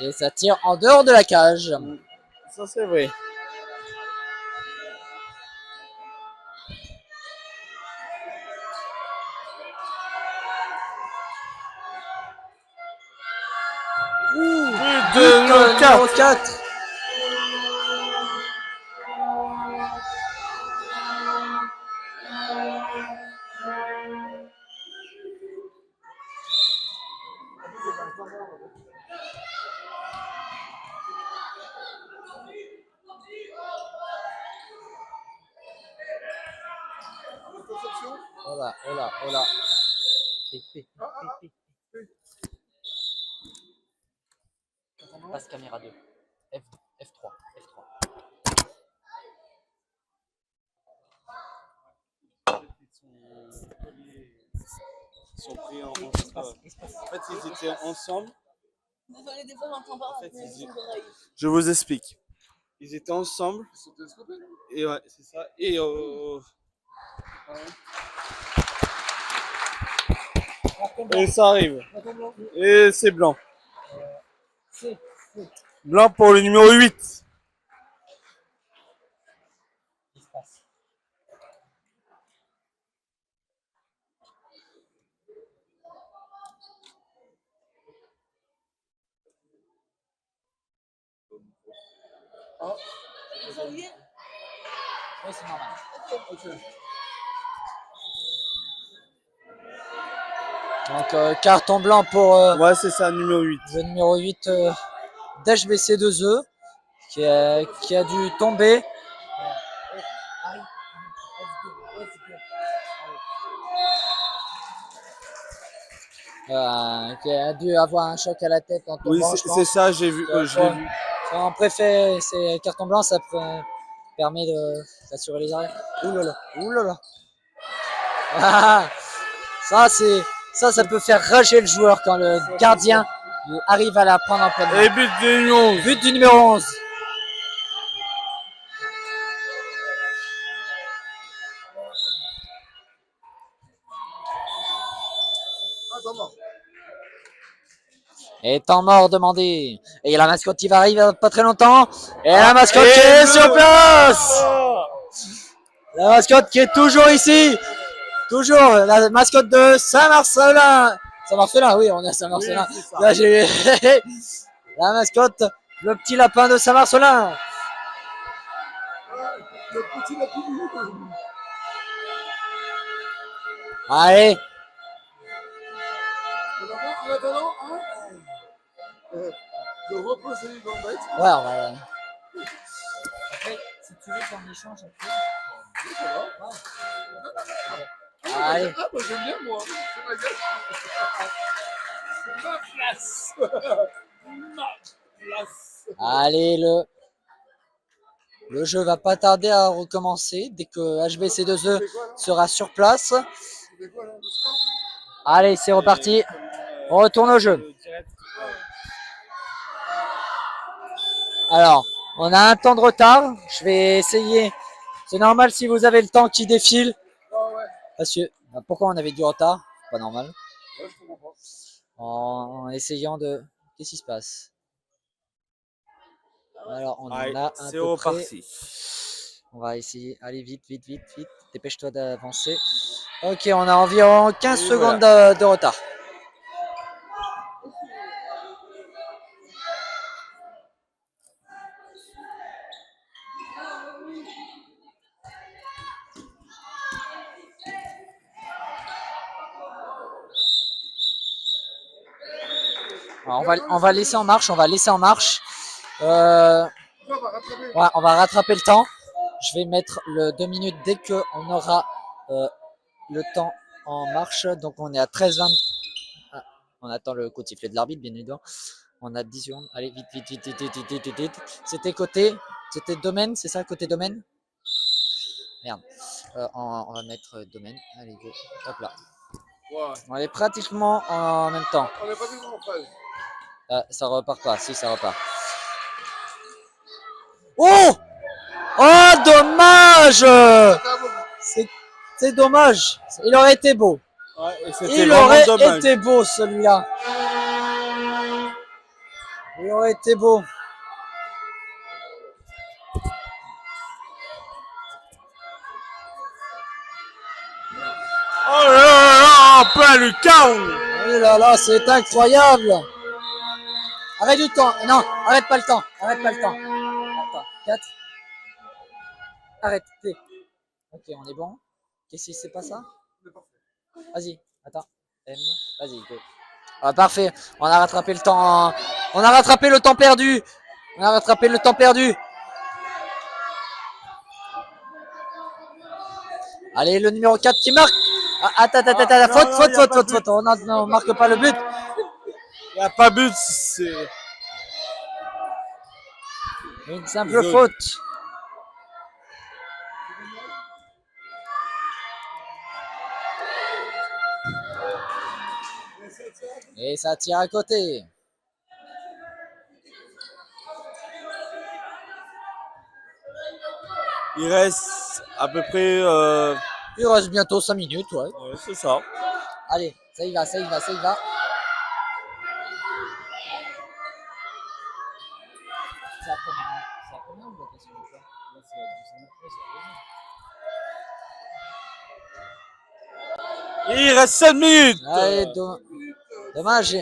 Et ça tire en dehors de la cage. Ça, c'est vrai. But numéro 4. Voilà, voilà, voilà. Passe caméra 2. F3, F3. Ils sont pris en fait, ils étaient ensemble. Désolé, des fois, j'entends pas. En fait, mais ils- les oreilles. Je vous explique. Ils étaient ensemble. Ils sont télescopés, non? Et ouais, c'est ça. Et et ça arrive. Et c'est blanc. Blanc pour le numéro 8. Janvier. Oui, c'est normal. Donc, carton blanc pour Ouais, c'est ça, numéro 8. le numéro 8 d'HBC2E qui a dû tomber. Qui a dû avoir un choc à la tête en tombant. Oui, je c'est pense. ça, j'ai vu. Je l'ai vu. On préfère ces cartons blancs, ça permet d'assurer les arrêts. Ouh là là, ouh là là. Ah, ça peut faire rager le joueur quand le gardien arrive à la prendre en pleine main. Et but de numéro 11. But du numéro 11. Attends, non. Et temps mort demandé. Et la mascotte qui va arriver dans pas très longtemps. Et la mascotte qui est sur place. La mascotte qui est toujours ici. Toujours la mascotte de Saint-Marcelin. Saint-Marcelin, oui, on est à Saint-Marcelin. Oui, c'est ça. Là, j'ai la mascotte, le petit lapin de Saint-Marcelin. Le petit lapin. Allez, En attendant, hein, de reposer les gambettes. ouais, on va. Après, si tu veux qu'on échange après. Allez. Ah, bah j'aime bien, moi. C'est ma gueule. Ma place. Ma place. Allez, le jeu va pas tarder à recommencer dès que HBC2E sera sur place. C'est quoi, là, le score? Allez, c'est reparti. On retourne au jeu. Alors, on a un temps de retard. Je vais essayer. C'est normal si vous avez le temps qui défile. Ah ouais. Parce que pourquoi on avait du retard? Pas normal. Ouais, je comprends pas. En essayant de. Qu'est-ce qui se passe? Alors, on en Allez, a un c'est peu près. reparti. On va essayer. Allez, vite, vite, vite, vite. Dépêche-toi d'avancer. Ok, on a environ 15 Et secondes de retard. Alors, on va laisser en marche. On va laisser en marche. Ça va rattraper. Ouais, on va rattraper le temps. Je vais mettre le 2 minutes dès qu'on aura le temps en marche. Donc on est à 13-20. Ah, on attend le coup de sifflet de l'arbitre, bien évidemment. On a 10 secondes. Allez, vite, vite, vite, vite, vite, vite, vite, vite, vite. C'était côté. C'était domaine, c'est ça, côté domaine? Merde. On va mettre domaine. Allez, go. Hop là. Ouais. On est pratiquement en même temps. On est pas toujours en phase. Ah, ça repart pas. Si, ça repart. Oh! Oh, dommage! C'était un moment. C'est dommage. Il aurait été beau. Ouais, et c'était Il vraiment aurait dommage. été beau, celui-là. Il aurait été beau. Oh là là là, plein le chaos. Oh là là, c'est incroyable. Arrête du temps. Non, arrête pas le temps. Arrête pas le temps. Attends, 4. Arrête. T. Ok, on est bon. Qu'est-ce qui c'est pas ça? Vas-y, attends. M. Vas-y, go. Ah, parfait. On a rattrapé le temps. On a rattrapé le temps perdu. On a rattrapé le temps perdu. Allez, le numéro 4 qui marque. Ah, attends, non, faute, non, faute, y a faute, pas faute, but. faute. On marque pas le but. Il n'y a pas but, c'est... Une simple Zone. faute. Et ça tire à côté. Il reste à peu près... Il reste bientôt 5 minutes, ouais. ouais, c'est ça. Allez, ça y va, ça y va, ça y va. C'est la première ou la question de quoi? Là, c'est la deuxième. Ouais, c'est la deuxième. Il reste 7 minutes. Allez, dommage.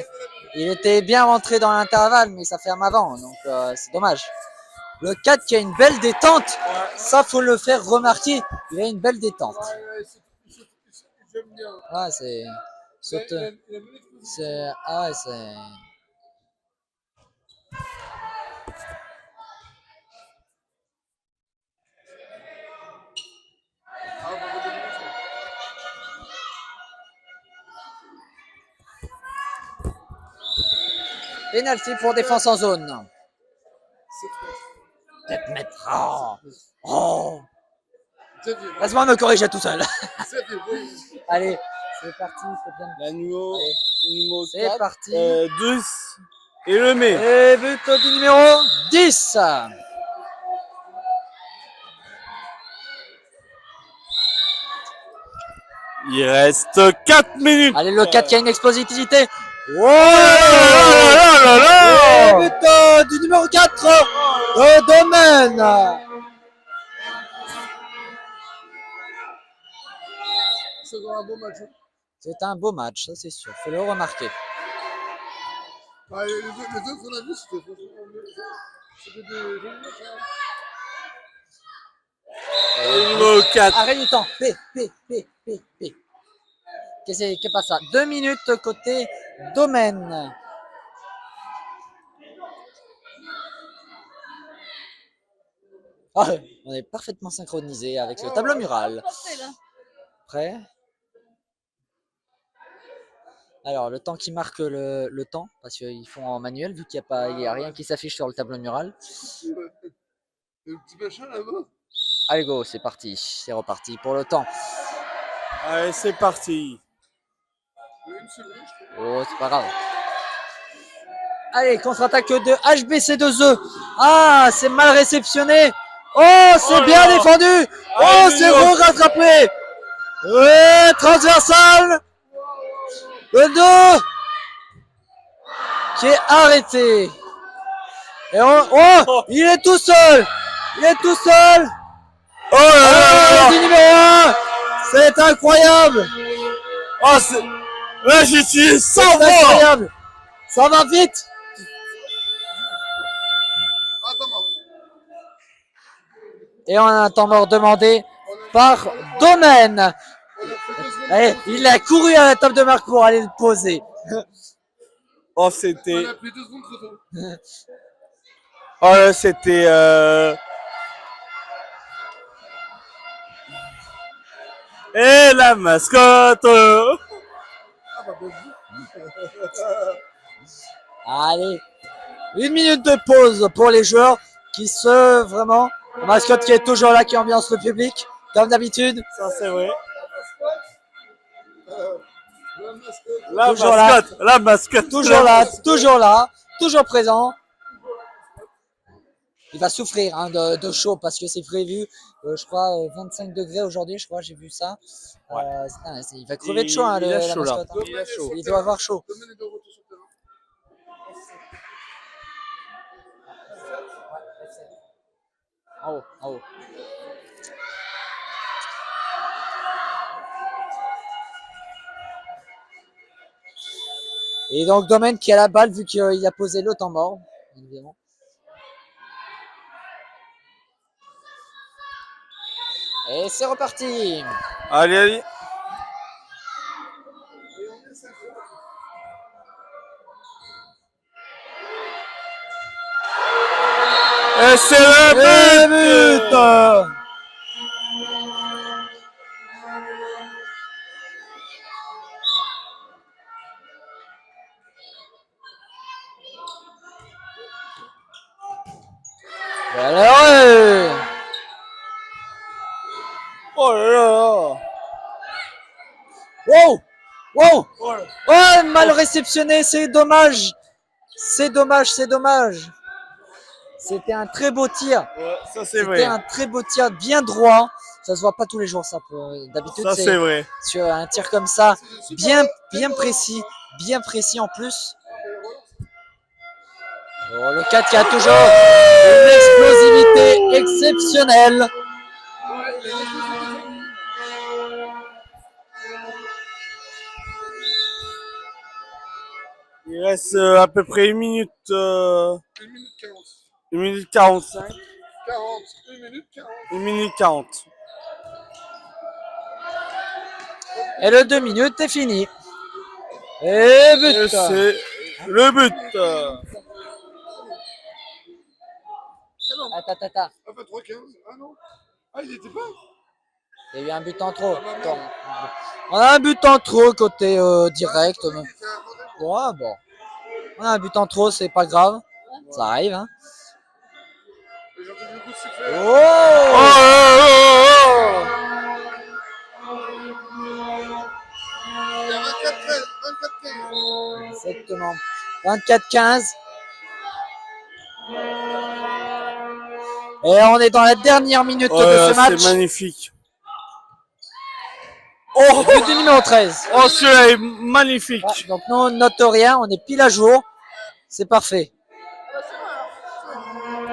Il était bien rentré dans l'intervalle, mais ça ferme avant, donc c'est dommage. Le 4 qui a une belle détente, ça faut le faire remarquer. Il a une belle détente. J'aime bien. Ouais, c'est. C'est. Ah ouais, c'est. Penalty pour défense en zone. 7 mètres. Oh. Laisse-moi me corriger tout seul. Allez, c'est parti. C'est bien. La numéro C'est 4, parti. 12. Et le met. Et but du numéro 10. Il reste 4 minutes. Allez, le 4 qui a une explosivité. Oh là là là. Et but du numéro 4 de Domaine. C'est un bon match. C'est un beau match, ça c'est sûr. Faut le remarquer. Ah, les deux qu'on a vus, c'était franchement mieux. C'était des jolis matchs. Le numéro 4. Arrête du temps. P. Qu'est-ce qui passe ça? 2 minutes côté Domaine. Ah, on est parfaitement synchronisé avec le tableau mural. Prêt? Alors, le temps qui marque le temps, parce qu'ils font en manuel, vu qu'il n'y a rien qui s'affiche sur le tableau mural. Le petit machin là-bas. Allez, go, c'est parti. C'est reparti pour le temps. Allez, c'est parti. Une seconde, je crois. Oh, c'est pas grave. Allez, contre-attaque de HBC2E. Ah, c'est mal réceptionné. Oh, c'est bien là. défendu. Oh, Allez, c'est Lyon. rattrapé. Ouais, transversal. Le 2 qui est arrêté. Et oh, il est tout seul. Il est tout seul. Oh là là. Du numéro 1. C'est incroyable. Oh, c'est... Là, j'ai tué 100 C'est fois. incroyable. Ça va vite. Attends, Et on a un temps mort demandé par Domaine. Allez, il a couru à la table de marque pour aller le poser. Oh, on c'était... a pris 2 secondes trop tôt. Oh là, c'était... Et la mascotte. Ah bah, Allez, 1 minute de pause pour les joueurs qui se vraiment. Le mascotte qui est toujours là, qui ambiance le public, comme d'habitude. Ça, c'est vrai. la mascotte. La Toujours là. mascotte. La mascotte. Toujours là, toujours présent. il va souffrir hein, de chaud parce que c'est prévu, je crois, 25 degrés aujourd'hui, je crois, j'ai vu ça. Il va crever de chaud, hein, Il a la chaud, là. mascotte. Hein. Il a chaud. Il doit avoir chaud. Domaine est de retour sur le terrain. En haut, en haut. Et donc Domaine qui a la balle vu qu'il a posé le temps mort, évidemment. Et c'est reparti. Allez, allez. Et c'est le but. Alors, Oh là là. wow, wow, oh, mal réceptionné, c'est dommage, c'est dommage, c'est dommage. C'était un très beau tir. Ouais, ça c'est C'était vrai. un très beau tir, bien droit. Ça se voit pas tous les jours, ça. D'habitude, Ça c'est vrai. sur un tir comme ça, bien précis en plus. Oh, le 4 qui a toujours une explosivité exceptionnelle. Il reste à peu près 1 minute, 1 minute 40. 1 minute 45. 40, 1 minute 40. 1 minute 40. Et le 2 minutes est fini. Et but. Et c'est le but. Attends. Ah, pas 3-15. Ah non. Ah, il était pas. Il y a eu un but en trop. Attends. On a un but en trop côté direct. Il était à Rodin. Ouais, bon. On a un but en trop, c'est pas grave. Ça arrive. Hein. J'ai entendu le coup de sifflet. Oh, Il y a 24-13, 24-15. exactement. 24-15. Et on est dans la dernière minute de ce match. C'est magnifique. Oh, but du numéro 13. Oh, celui-là est magnifique. Ouais, donc nous, on note rien, on est pile à jour. C'est parfait.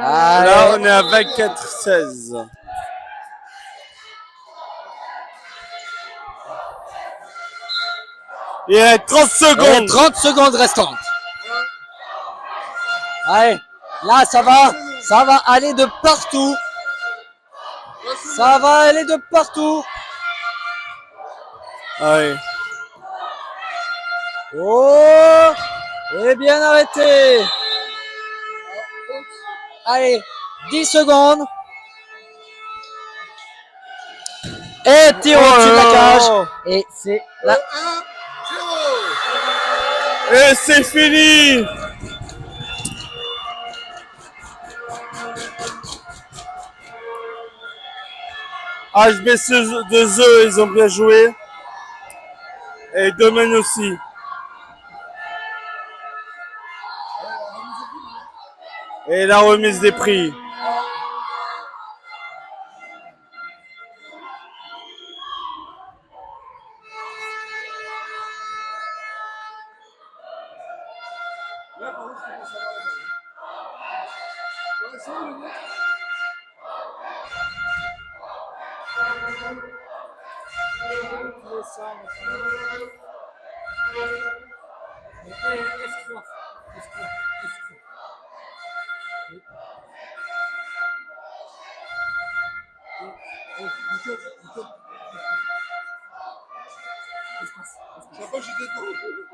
Allez. Là, on est à 24-16. Il y a 30 Et secondes. 30 secondes restantes. Allez, là ça va aller de partout. Ça va aller de partout. Allez. Oh, et bien arrêté. Allez, 10 secondes. Et tir au-dessus de la cage. Et c'est là. 1-0. Et c'est fini. HBC2E, ils ont bien joué. Et Domaine aussi. Et la remise des prix. Là, par contre, je peux pas savoir la ouais, c'est où, le mec? Je sais pas que j'étais dedans.